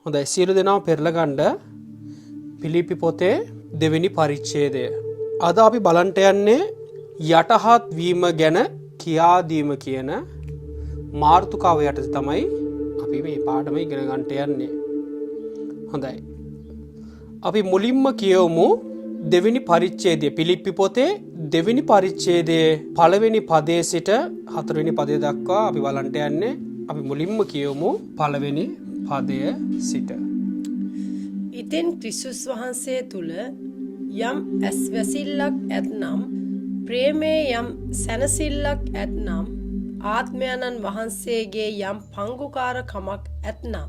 හොඳයි සියලු දෙනාම පෙරලා ගන්න පිලිප්පි පොතේ දෙවෙනි පරිච්ඡේදය. අද අපි බලන්ට යන්නේ යටහත් වීම ගැන කියා දීම කියන මාතෘකාව යටතේ තමයි අපි මේ පාඩම ඉගෙන ගන්නට යන්නේ. හොඳයි. අපි මුලින්ම කියවමු දෙවෙනි පරිච්ඡේදය පිලිප්පි පොතේ දෙවෙනි පරිච්ඡේදයේ පළවෙනි පදයේ සිට හතරවෙනි පදය දක්වා අපි බලන්ට යන්නේ. අපි මුලින්ම කියවමු පළවෙනි පදය සිට. ඉතින් ක්‍රිස්තුස් වහන්සේ තුල යම් ඇස්වැසිල්ලක් ඇතනම් ප්‍රේමයේ යම් සැනසෙල්ලක් ඇතනම් ආත්මයන්න් වහන්සේගේ යම් පංගුකාරකමක් ඇතනම්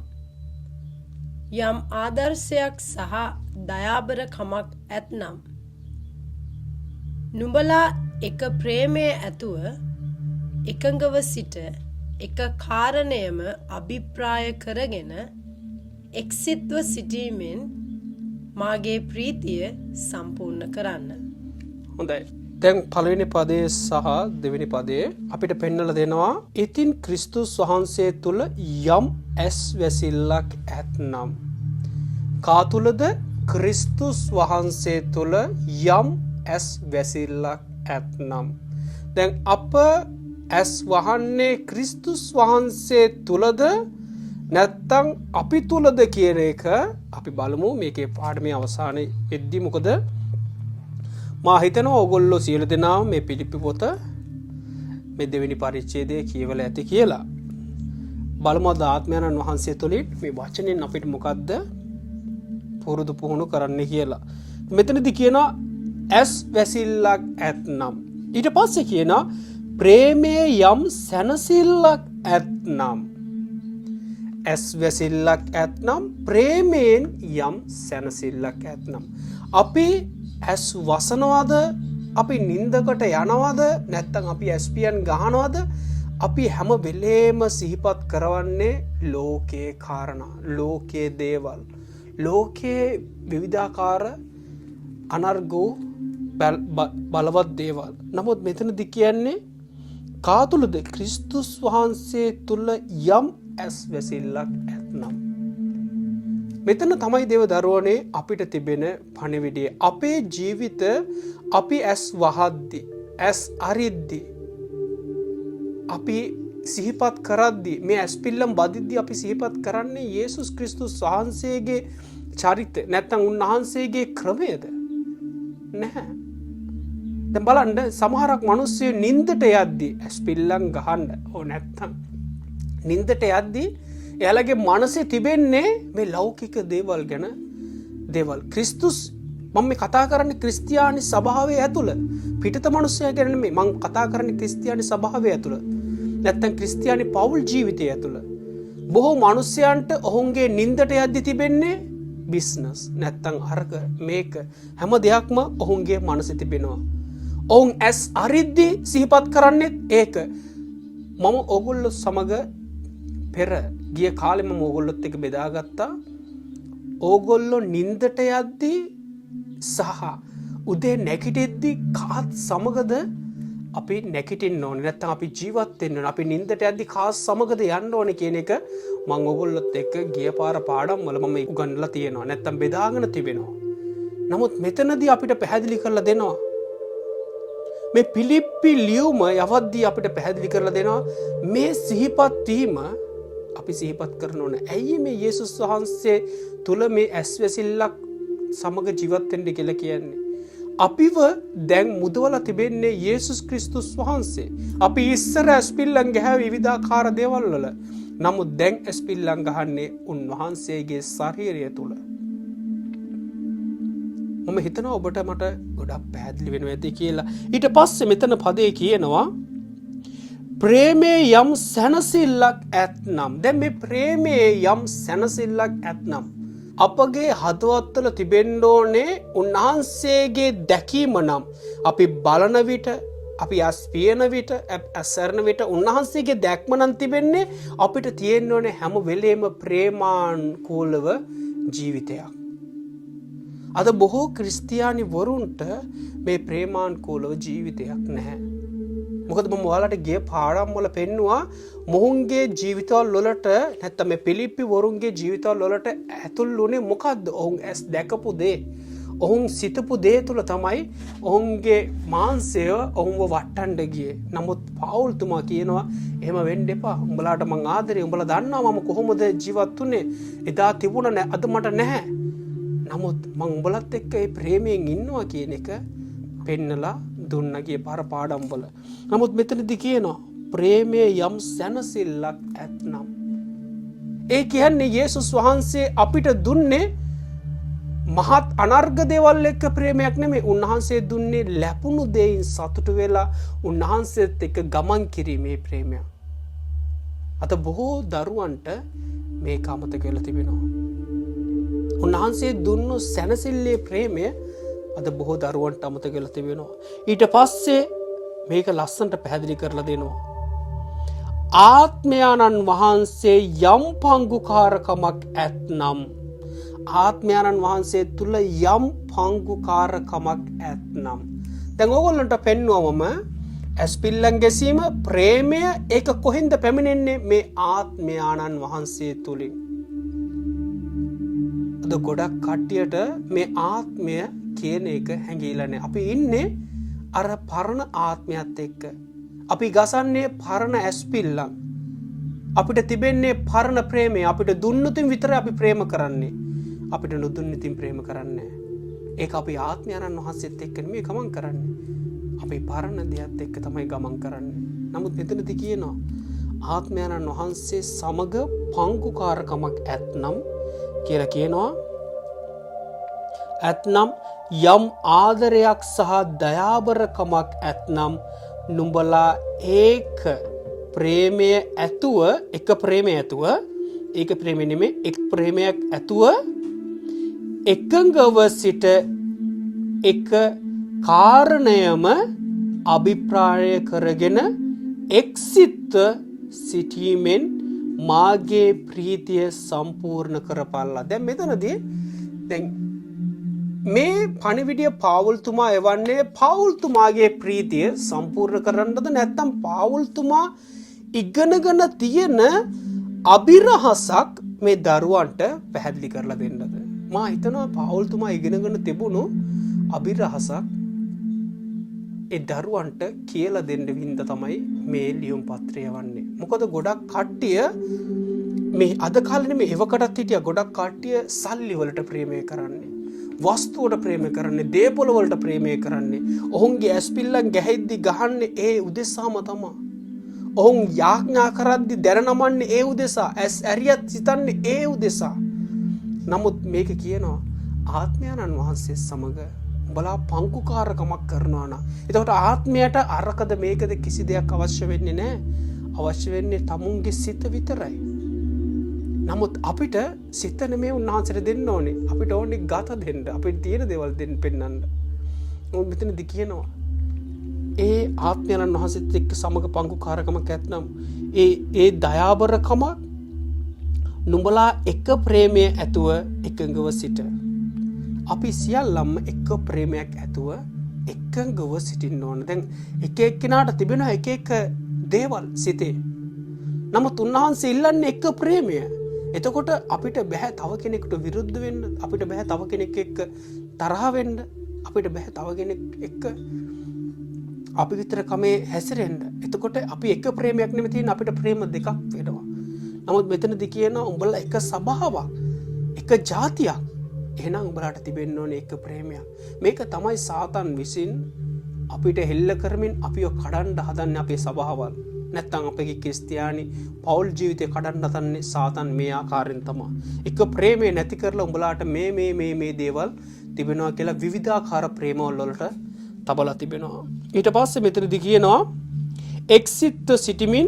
යම් ආදර්ශයක් සහ දයාබරකමක් ඇතනම් නුඹලා එක ප්‍රේමයේ ඇතුව එකඟව සිට එක කාරණයම අභිප්‍රාය කරගෙන එක්සිත්ව සිටීමෙන් මාගේ ප්‍රීතිය සම්පූර්ණ කරන්න. හොඳයි. දැන් පළවෙනි පදයේ සහ දෙවෙනි පදයේ අපිට පෙන්වලා දෙනවා ඉතින් ක්‍රිස්තුස් වහන්සේ තුල යම් ඇස් වැසිල්ලක් ඇතනම් කා තුලද ක්‍රිස්තුස් වහන්සේ තුල යම් ඇස් වැසිල්ලක් ඇතනම් දැන් අප ඇස් වහන්නේ ක්‍රිස්තුස් වහන්සේ තුලද නැත්තම් අපි තුලද කියන එක අපි බලමු මේකේ පාඩමේ අවසානයේ එද්දි මොකද මා හිතනවා ඕගොල්ලෝ සියලු දෙනාම මේ පිලිප්පි පොත මේ දෙවෙනි පරිච්ඡේදයේ කියවලා ඇති කියලා. බලමු ආත්මයන්න් වහන්සේ තුලින් මේ වචනෙන් අපිට මොකද්ද පුරුදු පුහුණු කරන්න කියලා. මෙතනදී කියනවා ඇස් වැසිල්ලක් ඇතනම් ඊට පස්සේ කියනවා ප්‍රේමයේ යම් සැනසෙල්ලක් ඇතනම් ඇස් වැසිල්ලක් ඇතනම් ප්‍රේමයෙන් යම් සැනසෙල්ලක් ඇතනම් අපි ඇස් වසනවද අපි නින්දකට යනවද නැත්නම් අපි ඇස්පියන් ගහනවද අපි හැම වෙලේම සිහිපත් කරවන්නේ ලෝකේ කාරණා ලෝකේ දේවල් ලෝකේ විවිධාකාර අනර්ගෝ බලවත් දේවල්. නමුත් මෙතනදී කියන්නේ කා තුලද ක්‍රිස්තුස් වහන්සේ තුල යම් ඇස් වැසිල්ලක් ඇතනම් මෙතන තමයි දේව දරුවනේ අපිට තිබෙන පණිවිඩය. අපේ ජීවිත අපි ඇස් වහද්දි ඇස් අරිද්දි අපි සිහිපත් කරද්දි මේ ඇස් පිල්ලම් බදිද්දි අපි සිහිපත් කරන්නේ යේසුස් ක්‍රිස්තුස් වහන්සේගේ චරිතය නැත්නම් උන්වහන්සේගේ ක්‍රමයද නැහැ. දැන් බලන්න සමහරක් මිනිස්සු නින්දට යද්දි ඇස් පිල්ලම් ගහන්න ඕ නැත්නම් නින්දට යද්දි එයාලගේ මනසේ තිබෙන්නේ මේ ලෞකික දේවල් ගැන දේවල්. ක්‍රිස්තුස් මම මේ කතා කරන්නේ ක්‍රිස්තියානි ස්වභාවය ඇතුළ පිටත මිනිස්සයා ගැන නෙමෙයි මම කතා කරන්නේ ක්‍රිස්තියානි ස්වභාවය ඇතුළ නැත්නම් ක්‍රිස්තියානි පෞල් ජීවිතය ඇතුළ බොහෝ මිනිසයන්ට ඔවුන්ගේ නින්දට යද්දි තිබෙන්නේ බිස්නස් නැත්නම් අර්ග මේක හැම දෙයක්ම ඔවුන්ගේ මනසේ තිබෙනවා. ඔවුන් ඇස් අරිද්දි සිහිපත් කරන්නේ ඒක. මම ඕගොල්ලෝ සමග පෙර ගිය කාලෙම ඕගොල්ලොත් එක්ක බෙදාගත්තා. ඕගොල්ලෝ නින්දට යද්දී සහ උදේ නැගිටිද්දී කාත් සමගද අපි නැගිටින්න ඕනේ නැත්නම් අපි ජීවත් වෙන්න ඕනේ. අපි නින්දට යද්දී කාත් සමගද යන්න ඕනේ කියන එක මම ඕගොල්ලොත් එක්ක ගිය පාර පාඩම් වල මම උගන්වලා තියෙනවා. නැත්නම් බෙදාගෙන තිබෙනවා. නමුත් මෙතනදී අපිට පැහැදිලි කරලා දෙනවා මේ පිලිප්පි ලියුම යවද්දී අපිට පැහැදිලි කරලා දෙනවා මේ සිහිපත් වීම අපි සිහිපත් කරන්න ඕනේ. ඇයි මේ යේසුස් වහන්සේ තුල මේ ඇස්වැසිල්ලක් සමග ජීවත් වෙන්න කියලා කියන්නේ? අපිව දැන් මුදවලා තිබෙන්නේ යේසුස් ක්‍රිස්තුස් වහන්සේ. අපි ඉස්සර ඇස්පිල්ලම් ගහව විවිධාකාර දේවල් වල. නමුත් දැන් ඇස්පිල්ලම් ගහන්නේ උන්වහන්සේගේ ශරීරය තුල. මම හිතනවා ඔබට මට ගොඩක් පැහැදිලි වෙනවා ඇති කියලා. ඊට පස්සේ මෙතන පදේ කියනවා ප්‍රේමයේ යම් සැනසෙල්ලක් ඇතනම් දැන් මේ ප්‍රේමයේ යම් සැනසෙල්ලක් ඇතනම් අපගේ හදවත්වල තිබෙන්න ඕනේ උන්වහන්සේගේ දැකීම නම් අපි බලන විට අපි ඇස් පියන විට ඇසරන විට උන්වහන්සේගේ දැක්ම නම් තිබෙන්නේ අපිට තියෙන්න ඕනේ හැම වෙලේම ප්‍රේමානුකූලව ජීවිතයක්. අද බොහෝ ක්‍රිස්තියානි වරුන්ට මේ ප්‍රේමානුකූලව ජීවිතයක් නැහැ. මොකද මම ඔයාලට ගිය පාඩම් වල පෙන්නවා මොහුන්ගේ ජීවිතවල වලට නැත්නම් මේ පිලිප්පි වරුන්ගේ ජීවිතවල වලට ඇතුල් වුණේ මොකද්ද? ඔවුන් ඇස් දැකපු දේ, ඔවුන් සිතපු දේ තුල තමයි ඔවුන්ගේ මාංශය ඔවුන්ව වටන්න ගියේ. නමුත් පවුල්තුමා කියනවා එහෙම වෙන්න එපා. උඹලාට මං ආදරේ. උඹලා දන්නවා මම කොහොමද ජීවත් වුනේ. එදා තිබුණා නෑ, අද මට නැහැ. නමුත් මං උඹලත් එක්ක ඒ ප්‍රේමයෙන් ඉන්නවා කියන එක පෙන්නලා දුන්නා ගිය පාර පාඩම් වල. නමුත් මෙතනදී කියනවා ප්‍රේමයේ යම් සැනසෙල්ලක් ඇතනම්. ඒ කියන්නේ යේසුස් වහන්සේ අපිට දුන්නේ මහත් අනර්ග දේවල් එක්ක ප්‍රේමයක් නෙමෙයි. උන්වහන්සේ දුන්නේ ලැබුණු දෙයින් සතුටු වෙලා උන්වහන්සේත් එක්ක ගමන් කිරීමේ ප්‍රේමයක්. අත බොහෝ දරුවන්ට මේක අමතක වෙලා තිබෙනවා. උන්වහන්සේ දුන්නු සැනසෙල්ලේ ප්‍රේමය අද බොහෝ දරුවන්ට අමතක වෙලා තිබෙනවා. ඊට පස්සේ මේක ලස්සනට පැහැදිලි කරලා දෙනවා. ආත්මයාණන් වහන්සේ යම් පංගුකාරකමක් ඇත්නම්, ආත්මයාණන් වහන්සේ තුල යම් පංගුකාරකමක් ඇත්නම්. දැන් ඕගොල්ලන්ට පෙන්වවම ඇස්පිල්ලන් ගැසීම ප්‍රේමය ඒක කොහෙන්ද පැමිණෙන්නේ? මේ ආත්මයාණන් වහන්සේ තුලින්. අද ගොඩක් කට්ටියට මේ ආත්මය කියන එක හැඟීලා නැහැ. අපි ඉන්නේ අර පරණ ආත්මයත් එක්ක. අපි ගසන්නේ පරණ ඇස්පිල්ලන්. අපිට තිබෙන්නේ පරණ ප්‍රේමය. අපිට දුන්නුතින් විතරයි අපි ප්‍රේම කරන්නේ. අපිට නොදුන්නුතින් ප්‍රේම කරන්නේ නැහැ. ඒක අපි ආත්මයන්න් වහන්සේත් එක්ක නෙමෙයි ගමන් කරන්නේ. අපි පරණ දෙයත් එක්ක තමයි ගමන් කරන්නේ. නමුත් මෙතනදී කියනවා ආත්මයන්න් වහන්සේ සමග පංගුකාරකමක් ඇතනම් කියලා කියනවා. ඇතනම් යම් ආදරයක් සහ දයාබරකමක් ඇතනම් නුඹලා ඒක ප්‍රේමය ඇතුව, එක ප්‍රේමය ඇතුව, ඒක ප්‍රේමය නෙමෙයි, එක් ප්‍රේමයක් ඇතුව එකඟව සිට එක කාරණයම අභිප්‍රාය කරගෙන එක්සිත සිටීමෙන් මාගේ ප්‍රීතිය සම්පූර්ණ කරපල්ලා. දැන් මෙතනදී දැන් මේ පණිවිඩය පාවුල්තුමා එවන්නේ පාවුල්තුමාගේ ප්‍රීතිය සම්පූර්ණ කරන්නද නැත්නම් පාවුල්තුමා ඉගෙනගෙන තියෙන අභිරහසක් මේ දරුවන්ට පැහැදිලි කරලා දෙන්නද? මා හිතනවා පාවුල්තුමා ඉගෙනගෙන තිබුණු අභිරහසක් ඒ දරුවන්ට කියලා දෙන්න වින්ද තමයි මේ ලියුම් පත්‍රය වන්නේ. මොකද ගොඩක් කට්ටිය මේ අද කාලේ මේ එවකටත් හිටියා ගොඩක් කට්ටිය සල්ලි වලට ප්‍රේමය කරන්නේ. වස්තුවට ප්‍රේමය කරන්නේ, දේපොළ වලට ප්‍රේමය කරන්නේ. ඔවුන්ගේ ඇස්පිල්ලන් ගැහෙද්දි ගහන්නේ ඒ උදෙසාම තමයි. ඔවුන් යාඥා කරද්දි දැනනමන්නේ ඒ උදෙසා. ඇස් ඇරියත් සිතන්නේ ඒ උදෙසා. නමුත් මේක කියනවා ආත්මයන්න් වහන්සේ සමග උඹලා පංකුකාරකමක් කරනවා නම් එතකොට ආත්මයට අරකද මේකද කිසි දෙයක් අවශ්‍ය වෙන්නේ නැහැ. අවශ්‍ය වෙන්නේ තමුන්ගේ සිත විතරයි. නමුත් අපිට සිත නෙමෙයි උන්වහන්සේට දෙන්න ඕනේ. අපිට ඕනේ ගත දෙන්න. අපිට තියෙන දේවල් දෙන්න පෙන්නන්න. මොකද මෙතනදී කියනවා ඒ ආත්මයන්න් වහන්සේත් එක්ක සමග පංකුකාරකමක් ඇතනම් ඒ දයාබරකම නුඹලා එක ප්‍රේමය ඇතුව එකඟව සිට. අපි සියල්ලම එක ප්‍රේමයක් ඇතුව එකඟව සිටින්න ඕන. දැන් එක එක්කෙනාට තිබෙන එක එක දේවල් සිතේ. නමුත් උන්වහන්සේ ඉල්ලන්නේ එක ප්‍රේමය. එතකොට අපිට බෑ තව කෙනෙකුට විරුද්ධ වෙන්න. අපිට බෑ තව කෙනෙක් එක්ක තරහ වෙන්න. අපිට බෑ තව කෙනෙක් එක්ක අපි විතර කමේ හැසිරෙන්න. එතකොට අපි එක ප්‍රේමයක් නෙමෙයි තියෙන අපිට ප්‍රේම දෙකක් වෙනවා. නමුත් මෙතනදී කියනවා උඹලා එක සබාවක්, එක ජාතියක්. එහෙනම් උඹලාට තිබෙන්න ඕනේ එක ප්‍රේමයක්. මේක තමයි සාතන් විසින් අපිට හෙල්ල කරමින් අපිව කඩන්න හදන්නේ අපේ සබාවල්. නැත්තම් අපේ ක්‍රිස්තියානි පෞල් ජීවිතය කඩන්න හදන්නේ සාතන් මේ ආකාරයෙන් තමයි. එක ප්‍රේමේ නැති කරලා උඹලාට මේ දේවල් තිබෙනවා කියලා විවිධාකාර ප්‍රේමවල වලට තබලා තිබෙනවා. ඊට පස්සේ මෙතනදී කියනවා එක්සිට සිටිමින්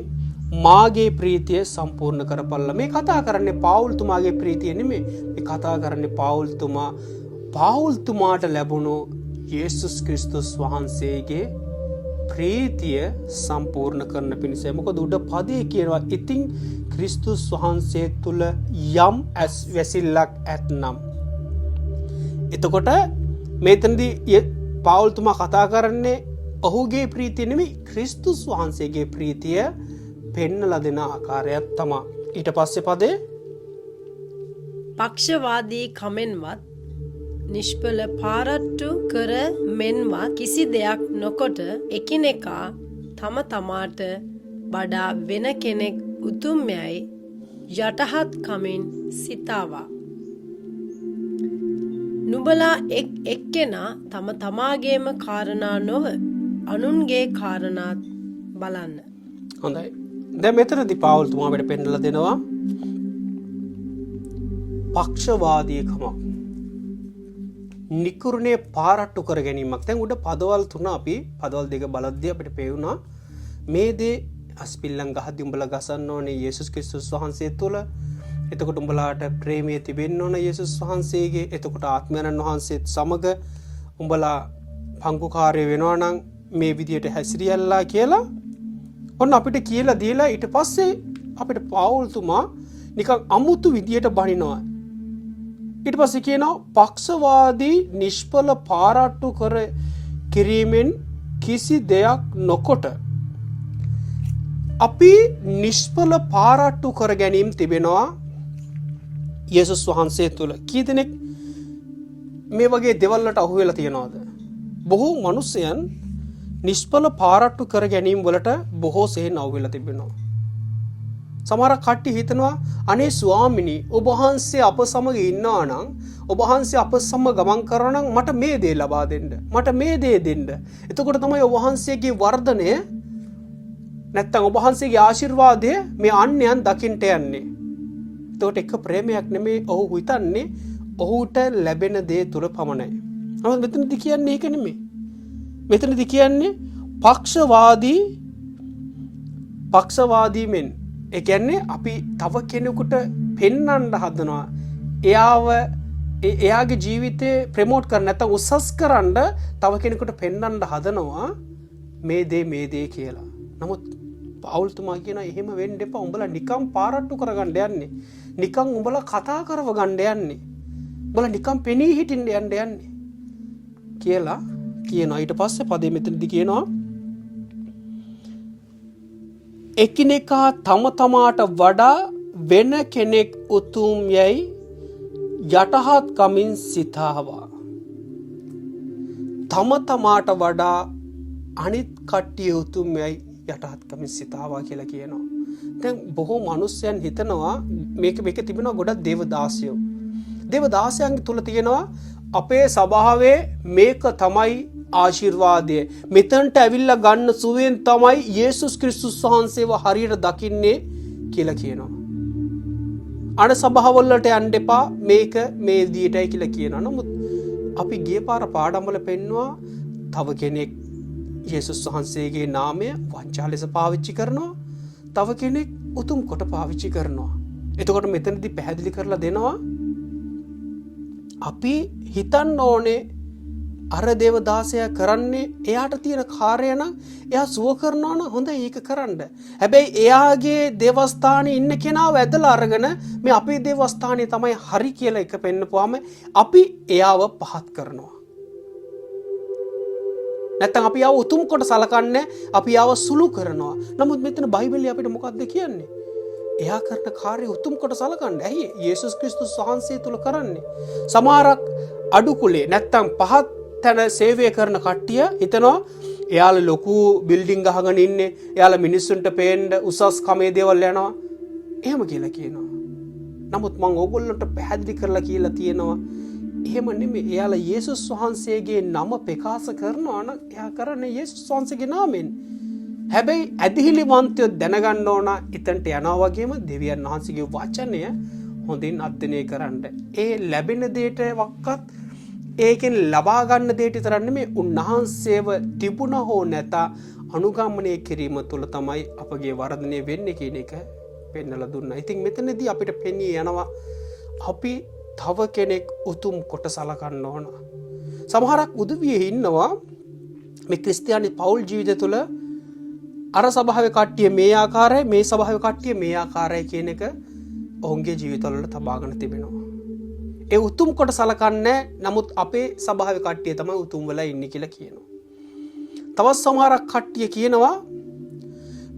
මාගේ ප්‍රීතිය සම්පූර්ණ කරපල්ලා. මේ කතා කරන්නේ පාවුල්තුමාගේ ප්‍රීතිය නෙමෙයි. මේ කතා කරන්නේ පාවුල්තුමාට ලැබුණු යේසුස් ක්‍රිස්තුස් වහන්සේගේ ප්‍රීතිය සම්පූර්ණ කරන පිණිස. මොකද උඩ පදේ කියනවා ඉතින් ක්‍රිස්තුස් වහන්සේ තුල යම් වැසිල්ලක් ඇතනම්. එතකොට මෙතනදී පාවුල්තුමා කතා කරන්නේ ඔහුගේ ප්‍රීතිය නෙමෙයි ක්‍රිස්තුස් වහන්සේගේ ප්‍රීතිය පෙන්නලා දෙන ආකාරයක් තමයි. ඊට පස්සේ පදේ පක්ෂවාදී කමෙන්වත් නිෂ්පල පාරට්ටු කර මෙන්වත් කිසි දෙයක් නොකොට එකිනෙකා තම තමාට වඩා වෙන කෙනෙක් උතුම්යයි යටහත් කමින් සිතාවා. නුඹලා එක්කෙනා තම තමාගේම කාරණා නොව අනුන්ගේ කාරණාත් බලන්න. හොඳයි. දැන් මෙතනදී පාවුල්තුමා අපිට පෙන්නලා දෙනවා පක්ෂවාදීකම නිකුරුණේ පාරට්ටු කර ගැනීමක්. දැන් උඩ පදවල් තුන අපි පදවල් දෙක බලද්දී අපිට පේුණා මේ දේ අස්පිල්ලම් ගහද්දී උඹලා ගසන්න ඕනේ යේසුස් ක්‍රිස්තුස් වහන්සේ තුළ. එතකොට උඹලාට ප්‍රේමය තිබෙන්න ඕන යේසුස් වහන්සේගේ. එතකොට ආත්මයන් වහන්සේත් සමග උඹලා පංගුකාරය වෙනවා නම් මේ විදියට හැසිරියල්ලා කියලා ඔන්න අපිට කියලා දීලා ඊට පස්සේ අපිට පාවුල්තුමා නිකන් අමුතු විදියට බණිනවා. ඊට පස්සේ කියනවා පක්ෂවාදී නිෂ්පල පාරට්ටු කර කිරීමෙන් කිසි දෙයක් නොකොට අපි නිෂ්පල පාරට්ටු කර ගැනීම තිබෙනවා යේසුස් වහන්සේ තුළ. කී දෙනෙක් මේ වගේ දේවල් වලට අහු වෙලා තියනවද? බොහෝ මිනිසයන් නිෂ්පල පාරට්ටු කර ගැනීම වලට බොහෝ සෙයින් අහු වෙලා තිබෙනවා. සමහර කට්ටිය හිතනවා අනේ ස්වාමිනී ඔබ වහන්සේ අප සමග ඉන්නවා නම් ඔබ වහන්සේ අප සමග ගමන් කරනවා නම් මට මේ දේ ලබා දෙන්න. මට මේ දේ දෙන්න. එතකොට තමයි ඔබ වහන්සේගේ වර්ධනය නැත්තම් ඔබ වහන්සේගේ ආශිර්වාදය මේ අන්‍යයන් දකින්ට යන්නේ. එතකොට එක ප්‍රේමයක් නෙමේ ඔහු හිතන්නේ ඔහුට ලැබෙන දේ තුල පමණයි. නමුත් මෙතනදී කියන්නේ ඒක නෙමෙයි. මෙතනදී කියන්නේ පක්ෂවාදී මෙන්. ඒ කියන්නේ අපි තව කෙනෙකුට පෙන්වන්න හදනවා. එයාගේ ජීවිතේ ප්‍රොමෝට් කරන්න නැත්නම් උසස් කරන්න තව කෙනෙකුට පෙන්වන්න හදනවා මේ දේ කියලා. නමුත් පවුල්තුමා කියන එහෙම වෙන්න එපා. උඹලා නිකම් පාරට්ටු කරගන්න යන්නේ. නිකම් උඹලා කතා කරව ගන්න යන්නේ. උඹලා නිකම් පෙනී හිටින්න යන්නේ කියලා කියනවා. ඊට පස්සේ පදේ මෙතනදී කියනවා එකිනෙකා තම තමාට වඩා වෙන කෙනෙක් උතුම් යයි යටහත් කමින් සිතාවා. තම තමාට වඩා අනිත් කට්ටිය උතුම් යයි යටහත් කමින් සිතාවා කියලා කියනවා. දැන් බොහෝ මිනිස්සුන් හිතනවා මේක තිබෙනවා ගොඩක් දේවදාසයෝ. දේවදාසයන්ගේ තුල තියෙනවා අපේ ස්වභාවයේ මේක තමයි ආශිර්වාදය. මෙතනට ඇවිල්ලා ගන්න සුවයෙන් තමයි යේසුස් ක්‍රිස්තුස් වහන්සේව හරියට දකින්නේ කියලා කියනවා. අර ස්වභාවවල වලට යන්න එපා මේක මේ විදියටයි කියලා කියනවා. නමුත් අපි ගිය පාර පාඩම් වල පෙන්නවා තව කෙනෙක් යේසුස් වහන්සේගේ නාමය වංචා ලෙස පාවිච්චි කරනවා. තව කෙනෙක් උතුම් කොට පාවිච්චි කරනවා. එතකොට මෙතනදී පැහැදිලි කරලා දෙනවා අපි හිතන්න ඕනේ අර දේවදාසයා කරන්නේ එයාට තියෙන කාර්යය නම් එයා සුව කරනවා නම් හොඳයි ඒක කරන්න. හැබැයි එයාගේ දේවස්ථානයේ ඉන්න කෙනාව ඇදලා අරගෙන මේ අපේ දේවස්ථානයේ තමයි හරි කියලා එක පෙන්නපුවාම අපි එයාව පහත් කරනවා. නැත්තම් අපි ආව උතුම් කොට සලකන්නේ අපි ආව සුළු කරනවා. නමුත් මෙතන බයිබලයේ අපිට මොකක්ද කියන්නේ? එයා කරන කාර්ය උතුම් කොට සලකන්නේ. ඇයි? යේසුස් ක්‍රිස්තුස් වහන්සේ තුල කරන්නේ. සමහරක් අඩු කුලේ නැත්තම් පහත් තැන සේවය කරන කට්ටිය හිතනවා එයාලා ලොකු බිල්ඩින් ගහගෙන ඉන්නේ. එයාලා මිනිස්සුන්ට පේන්න උසස් කමේ දේවල් යනවා. එහෙම කියලා කියනවා. නමුත් මම ඕගොල්ලන්ට පැහැදිලි කරලා කියලා තියෙනවා එහෙම නෙමෙයි. එයාලා යේසුස් වහන්සේගේ නම ප්‍රකාශ කරනවා නම් එයා කරන්නේ යේසුස් වහන්සේගේ නාමයෙන්. හැබැයි ඇදහිලිවන්තයෝ දැනගන්න ඕන එතනට යනවා වගේම දෙවියන් වහන්සේගේ වචනය හොඳින් අධ්‍යයනය කරන්න. ඒ ලැබෙන දෙයට වක්කත් ඒකෙන් ලබා ගන්න දෙයට විතර නෙමෙයි උන්වහන්සේව තිබුණ හෝ නැත අනුගමනය කිරීම තුළ තමයි අපගේ වර්ධනය වෙන්නේ කියන එක පෙන්නලා දුන්නා. ඉතින් මෙතනදී අපිට පෙනී යනවා අපි තව කෙනෙක් උතුම් කොට සලකන්න ඕන. සමහරක් උදවියේ ඉන්නවා මේ ක්‍රිස්තියානි පෞල් ජීවිතය තුළ අර ස්වභාවයේ කට්ටිය මේ ආකාරයි මේ ස්වභාවයේ කට්ටිය මේ ආකාරයි කියන එක ඔවුන්ගේ ජීවිතවල තබාගෙන තිබෙනවා. ඒ උතුම් කොට සලකන්නේ නමුත් අපේ ස්වභාවයේ කට්ටිය තමයි උතුම් වෙලා ඉන්නේ කියලා කියනවා. තවත් සමහරක් කට්ටිය කියනවා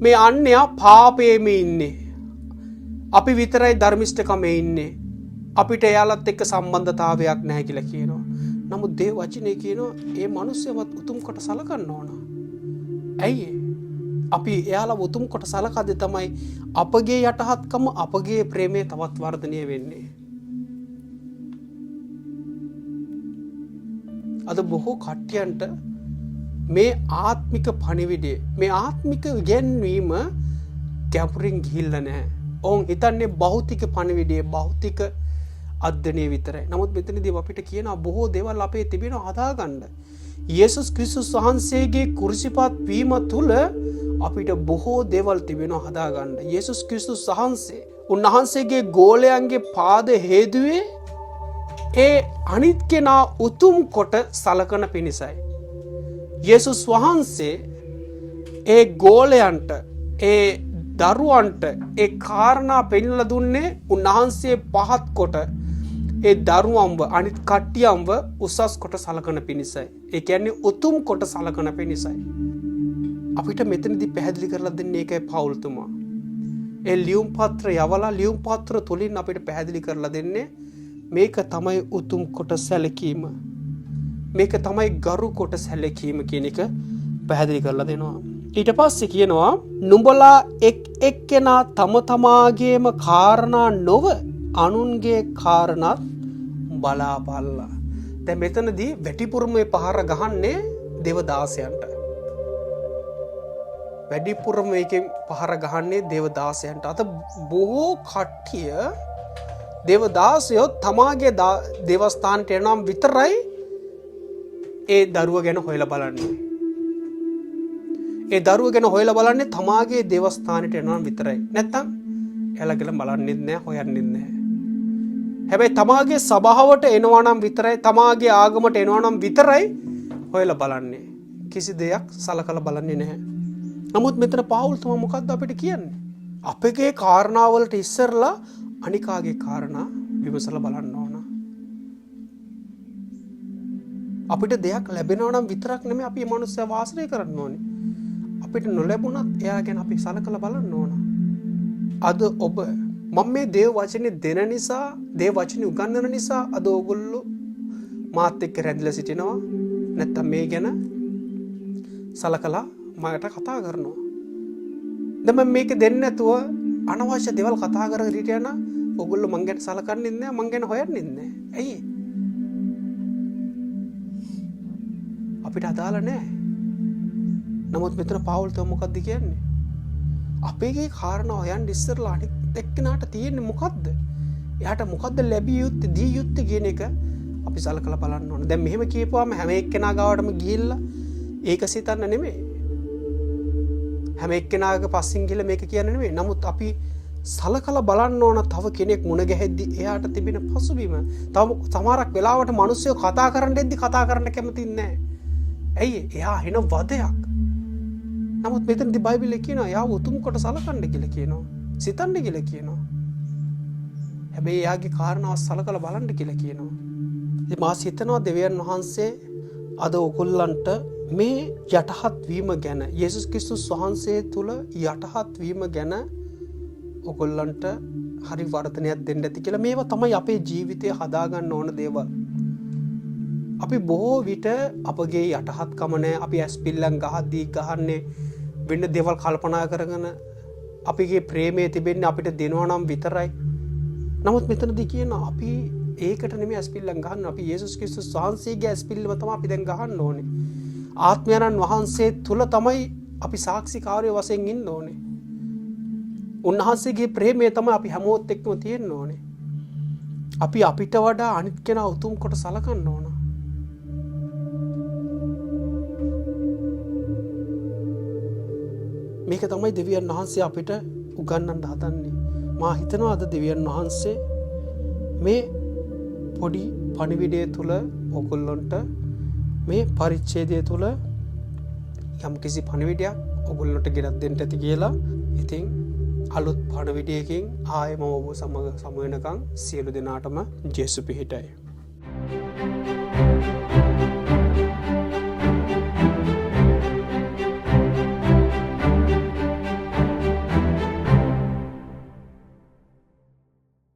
මේ අන්‍යයා පාපයේම ඉන්නේ. අපි විතරයි ධර්මිෂ්ඨකමේ ඉන්නේ. අපිට එයාලත් එක්ක සම්බන්ධතාවයක් නැහැ කියලා කියනවා. නමුත් දේ වචනේ කියනවා ඒ මිනිස්සුවත් උතුම් කොට සලකන්න ඕන. ඇයි අපි එයාලා උතුම් කොට සලකද්දී තමයි අපගේ යටහත්කම අපගේ ප්‍රේමය තවත් වර්ධනය වෙන්නේ. අද බොහෝ කට්ටියන්ට මේ ආත්මික පණිවිඩය මේ ආත්මික ඉගැන්වීම ගැඹුරින් ගිහිල්ලා නැහැ. ඔවුන් හිතන්නේ භෞතික පණිවිඩය භෞතික අධ්‍යයනය විතරයි. නමුත් මෙතනදී අපිට කියනවා බොහෝ දේවල් අපේ තිබෙනවා හදාගන්න. යේසුස් ක්‍රිස්තුස් වහන්සේගේ කුරුසිපත් වීම තුල අපිට බොහෝ දේවල් තිබෙනවා හදාගන්න. යේසුස් ක්‍රිස්තුස් වහන්සේ උන්වහන්සේගේ ගෝලයන්ගේ පාද හේදුවේ ඒ අනිත් කෙනා උතුම් කොට සලකන පිණිසයි. යේසුස් වහන්සේ ඒ ගෝලයන්ට ඒ දරුවන්ට ඒ කාරණා පෙන්වලා දුන්නේ උන්වහන්සේ පහත් කොට ඒ දරුවන්ව අනිත් කට්ටියන්ව උසස් කොට සලකන පිණිසයි. ඒ කියන්නේ උතුම් කොට සලකන පිණිසයි. අපිට මෙතනදී පැහැදිලි කරලා දෙන්නේ ඒකයි පවුල්තුමා. ඒ ලියුම් පත්‍ර යවලා ලියුම් පත්‍ර තුලින් අපිට පැහැදිලි කරලා දෙන්නේ මේක තමයි උතුම් කොට සැලකීම. මේක තමයි ගරු කොට සැලකීම කියන එක පැහැදිලි කරලා දෙනවා. ඊට පස්සේ කියනවා නුඹලා එක්කෙනා තම තමාගේම කාරණා නොව අනුන්ගේ කාරණාත් බලාපල්ලා. දැන් මෙතනදී වැටිපුරම මේ පහර ගහන්නේ දේවදාසයන්ට. වැඩිපුරම මේකෙන් පහර ගහන්නේ දේවදාසයන්ට. අත බොහෝ කට්ටිය දේවදාසයෝ තමාගේ දේවස්ථානට එනම් විතරයි ඒ දරුව ගැන හොයලා බලන්නේ. ඒ දරුව ගැන හොයලා බලන්නේ තමාගේ දේවස්ථානට එනම් විතරයි. නැත්තම් එයාලා ගැන බලන්නේ නැහැ, හොයන්නේ නැහැ. හැබැයි තමාගේ සභාවට එනවා නම් විතරයි, තමාගේ ආගමට එනවා නම් විතරයි හොයලා බලන්නේ. කිසි දෙයක් සලකලා බලන්නේ නැහැ. නමුත් මෙතන පාවුල් තමයි මොකද්ද අපිට කියන්නේ? අපගේ කාරණාවලට ඉස්සරලා අනිකාගේ කාරණා විමසලා බලන්න ඕන. අපිට දෙයක් ලැබෙනවා නම් විතරක් නෙමෙයි අපි මේ මනුස්සයා වාසය කරන්න ඕනේ. අපිට නොලැබුණත් එයා ගැන අපි සලකලා බලන්න ඕන. අද ඔබ මම මේ දේව වචනේ දෙන නිසා, දේව වචනේ උගන්වන නිසා අද ඔයගොල්ලෝ මාත් එක්ක රැඳිලා සිටිනවා. නැත්තම් මේ ගැන සලකලා මට කතා කරනවා. දැන් මම මේක දෙන්නේ නැතුව අනවශ්‍ය දේවල් කතා කරගෙන හිටියනම් ඔයගොල්ලෝ මං ගැන සලකන්නේ නැහැ, මං ගැන හොයන්නේ නැහැ. ඇයි? අපිට අදාළ නැහැ. නමුත් මෙතන පාවුල් තව මොකද්ද කියන්නේ? අපේගේ කාරණා හොයන්න ඉස්සරලා අනිත් එක්කෙනාට තියෙන්නේ මොකද්ද? එයාට මොකද්ද ලැබිය යුත්තේ, දී යුත්තේ කියන එක අපි සලකලා බලන්න ඕනේ. දැන් මෙහෙම කියපුවාම හැම එක්කෙනා ගාවටම ගිහිල්ලා ඒක සිතන්න නෙමෙයි. හැම එක්කෙනාගේ පස්සෙන් ගිහලා මේක කියන්නේ නෙමෙයි. නමුත් අපි සලකලා බලන්න ඕන තව කෙනෙක් මුණ ගැහෙද්දි එයාට තිබෙන පසුබිම. තව සමහරක් වෙලාවට මිනිස්සු කතා කරන්න දෙද්දි කතා කරන්න කැමති නැහැ. ඇයි? එයා එන වදයක්. නමුත් මෙතනදී බයිබලයේ කියනවා යාව උතුම් කොට සලකන්න කියලා කියනවා. සිතන්න කියලා කියනවා. හැබැයි එයාගේ කාරණාව සලකලා බලන්න කියලා කියනවා. ඉතින් මා හිතනවා දෙවියන් වහන්සේ අද ඔයගොල්ලන්ට මේ යටහත් වීම ගැන, යේසුස් ක්‍රිස්තුස් වහන්සේ තුල යටහත් වීම ගැන ඔයගොල්ලන්ට හරි වර්ධනයක් දෙන්න ඇති කියලා. මේවා තමයි අපේ ජීවිතය හදාගන්න ඕන දේවල්. අපි බොහෝ විට අපගේ යටහත්කම නැහැ. අපි ඇස්පිල්ලම් ගහන්නේ වෙන දේවල් කල්පනා කරගෙන අපගේ ප්‍රේමය තිබෙන්නේ අපිට දෙනවා නම් විතරයි. නමුත් මෙතනදී කියනවා අපි ඒකට නෙමෙයි ඇස්පිල්ලම් ගහන්න. අපි යේසුස් ක්‍රිස්තුස් වහන්සේගේ ඇස්පිල්ලම තමයි අපි දැන් ගහන්න ඕනේ. ආත්මයන්න් වහන්සේ තුල තමයි අපි සාක්ෂිකාරයෝ වශයෙන් ඉන්න ඕනේ. උන්වහන්සේගේ ප්‍රේමය තමයි අපි හැමෝත් එක්කම තියෙන්න ඕනේ. අපි අපිට වඩා අනිත් කෙනා උතුම් කොට සලකන්න ඕන. මේක තමයි දෙවියන් වහන්සේ අපිට උගන්වන්න හදන්නේ. මා හිතනවා අද දෙවියන් වහන්සේ මේ පොඩි පණිවිඩය තුල ඔයගොල්ලන්ට මේ පරිච්ඡේදය තුල යම් කිසි පණිවිඩයක් ඔයගොල්ලන්ට ගෙනත් දෙන්න ඇති කියලා. ඉතින් අලුත් පණිවිඩයකින් ආයෙම ඔබ සමග සම වෙනකන් සියලු දෙනාටම ජේසු පිහිටයි.